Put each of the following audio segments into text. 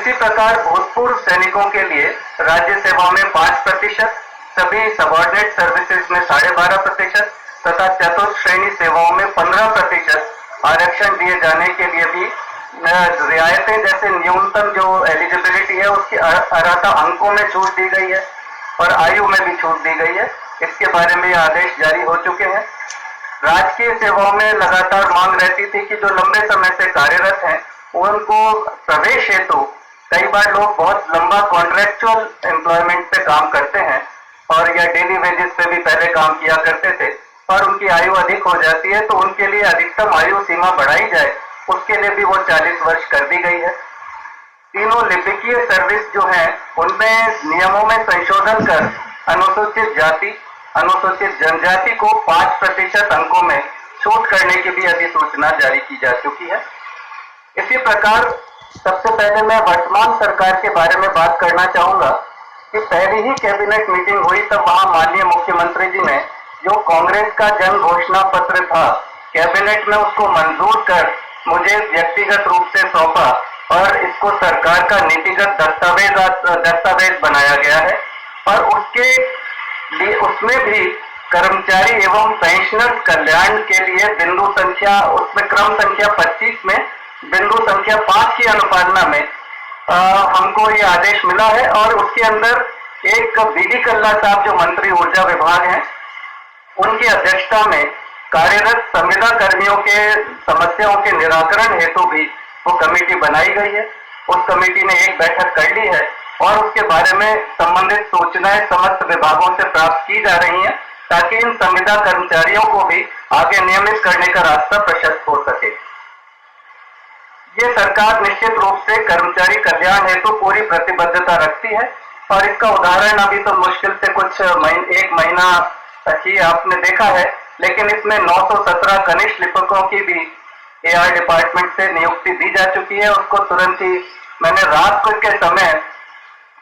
इसी प्रकार भूतपूर्व सैनिकों के लिए राज्य सेवा में 5%, सभी सबऑर्डिनेट सर्विसेज में 12.5% तथा चतुर्थ श्रेणी सेवाओं में 15% आरक्षण दिए जाने के लिए भी रियायतें, जैसे न्यूनतम जो एलिजिबिलिटी है उसकी अर्हता अंकों में छूट दी गई है और आयु में भी छूट दी गई है। इसके बारे में आदेश जारी हो चुके हैं। राजकीय सेवाओं में लगातार मांग रहती थी कि जो लंबे समय से कार्यरत हैं उनको प्रवेश हेतु कई बार लोग बहुत लंबा कॉन्ट्रेक्चुअल एम्प्लॉयमेंट पे काम करते हैं और या डेली वेजेस पे भी पहले काम किया करते थे और उनकी आयु अधिक हो जाती है, तो उनके लिए अधिकतम आयु सीमा बढ़ाई जाए, उसके लिए भी वो 40 वर्ष कर दी गई है। तीनों लिपिकीय सर्विस जो है उनमें नियमों में संशोधन कर अनुसूचित जाति, अनुसूचित जनजाति को 5% अंकों में छूट करने की भी अधिसूचना जारी की जा चुकी है। इसी प्रकार सबसे पहले मैं वर्तमान सरकार के बारे में बात करना चाहूंगा कि पहली ही कैबिनेट मीटिंग हुई तब वहां माननीय मुख्यमंत्री जी ने जो कांग्रेस का जन घोषणा पत्र था कैबिनेट में उसको मंजूर कर मुझे व्यक्तिगत रूप से सौंपा और इसको सरकार का नीतिगत दस्तावेज बनाया गया है और उसमें भी कर्मचारी एवं पेंशनर्स कल्याण के लिए बिंदु संख्या, उसमें क्रम संख्या 25 में बिंदु संख्या 5 की अनुपालना में हमको ये आदेश मिला है और उसके अंदर एक बीडी कल्ला साहब जो मंत्री ऊर्जा विभाग हैं उनकी अध्यक्षता में कार्यरत संविदा कर्मियों के समस्याओं के निराकरण हेतु भी वो कमेटी बनाई गई है। उस कमेटी ने एक बैठक कर ली है और उसके बारे में संबंधित सूचनाएं समस्त विभागों से प्राप्त की जा रही हैं ताकि इन संविदा कर्मचारियों को भी आगे नियमित करने का रास्ता प्रशस्त हो सके। ये सरकार निश्चित रूप से कर्मचारी कल्याण हेतु पूरी प्रतिबद्धता रखती है और इसका उदाहरण अभी तो मुश्किल से एक महीना ही आपने देखा है, लेकिन इसमें 917 कनिष्ठ लिपिकों की भी एआर डिपार्टमेंट से नियुक्ति दी जा चुकी है। उसको तुरंत ही मैंने रात को के समय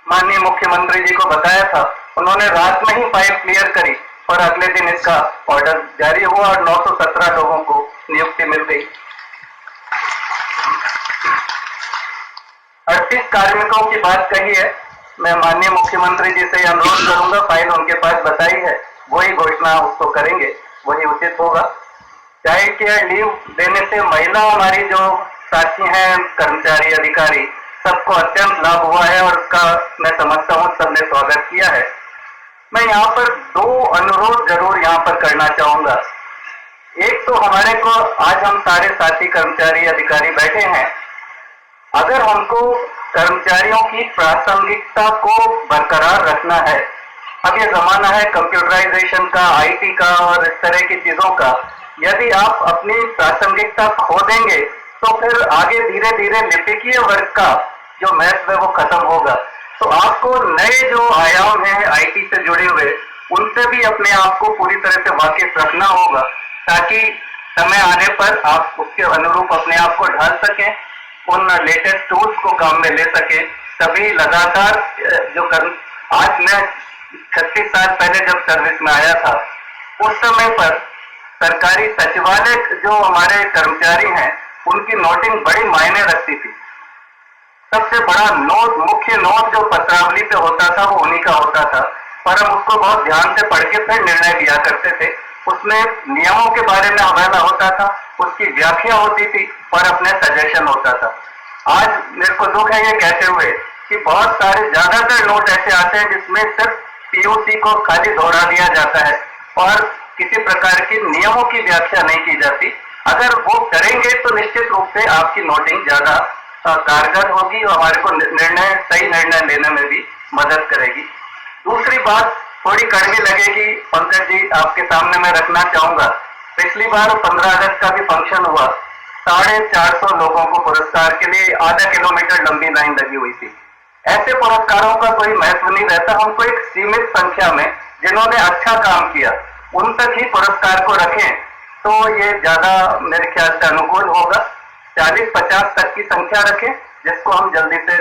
माननीय मुख्यमंत्री जी को बताया था, उन्होंने रात में ही फाइल क्लियर करी और अगले दिन इसका ऑर्डर जारी हुआ और 917 लोगों को नियुक्ति मिल गई। 38 कार्मिकों की बात कही है। मैं माननीय मुख्यमंत्री जी से अनुरोध करूंगा, फाइल उनके पास बताई है, वही घोषणा उसको करेंगे, वही उचित होगा। चाइल्ड केयर लीव देने से महिला हमारी जो साथी हैं कर्मचारी अधिकारी सबको अत्यंत लाभ हुआ है और उसका मैं समझता हूँ सबने स्वागत किया है। मैं यहाँ पर 2 अनुरोध जरूर यहाँ पर करना चाहूंगा। एक तो हमारे को आज हम सारे साथी कर्मचारी अधिकारी बैठे हैं, अगर हमको कर्मचारियों की प्रासंगिकता को बरकरार रखना है, अब ये जमाना है कंप्यूटराइजेशन का, आईटी का और इस तरह की चीजों का, यदि आप अपनी प्रासंगिकता खो देंगे तो फिर आगे धीरे धीरे लिपिकीय वर्ग का जो महत्व है वो खत्म होगा। तो आपको नए जो आयाम हैं आईटी से जुड़े हुए उनसे भी अपने आप को पूरी तरह से वाकिफ रखना होगा ताकि समय आने पर आप उसके अनुरूप अपने आप को ढाल सकें, उन लेटेस्ट टूल्स को काम में ले सकें। सभी लगातार आज मैं 36 साल पहले जब सर्विस में आया था उस समय पर सरकारी सचिवालय जो हमारे कर्मचारी हैं उनकी नोटिंग बड़ी मायने रखती थी। सबसे बड़ा नोट, मुख्य नोट जो पत्रावली पे होता था वो उन्हीं का होता था, पर हम उसको बहुत ध्यान से पढ़ के फिर निर्णय लिया करते थे। उसमें नियमों के बारे में हवाला होता था, उसकी व्याख्या होती थी और अपने सजेशन होता था। आज मेरे को दुख है ये कहते हुए कि बहुत सारे ज्यादातर नोट ऐसे आते हैं जिसमें सिर्फ पीयूसी को खाली दोहरा दिया जाता है और किसी प्रकार की नियमों की व्याख्या नहीं की जाती। अगर वो करेंगे तो निश्चित रूप से आपकी नोटिंग ज्यादा कारगर होगी और हमारे को सही निर्णय लेने में भी मदद करेगी। दूसरी बात थोड़ी कड़वी लगेगी पंकज जी, आपके सामने मैं रखना चाहूंगा। पिछली बार 15 अगस्त का भी फंक्शन हुआ, 450 लोगों को पुरस्कार के लिए आधा किलोमीटर लंबी लाइन लगी हुई थी। ऐसे पुरस्कारों का कोई महत्व नहीं रहता, हमको एक सीमित संख्या में जिन्होंने अच्छा काम किया उन तक ही पुरस्कार को रखें तो ये ज्यादा मेरे ख्याल से अनुकूल होगा। 40-50 तक की संख्या रखें जिसको हम जल्दी से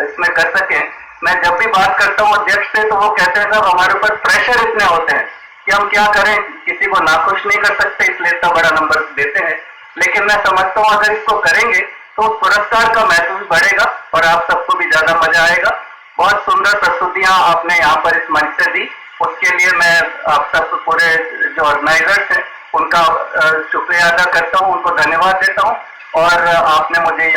इसमें कर सकें। मैं जब भी बात करता हूँ अध्यक्ष से तो वो कहते हैं साहब हमारे ऊपर प्रेशर इतने होते हैं कि हम क्या करें, किसी को नाखुश नहीं कर सकते, इसलिए इतना बड़ा नंबर देते हैं। लेकिन मैं समझता हूँ अगर इसको करेंगे तो पुरस्कार का महत्व भी बढ़ेगा और आप सबको भी ज्यादा मजा आएगा। बहुत सुंदर प्रस्तुतियां आपने यहाँ पर इस मंच से दी, उसके लिए मैं आप सब पूरे जो ऑर्गेनाइजर्स हैं उनका शुक्रिया अदा करता हूँ, उनको धन्यवाद देता हूँ। और आपने मुझे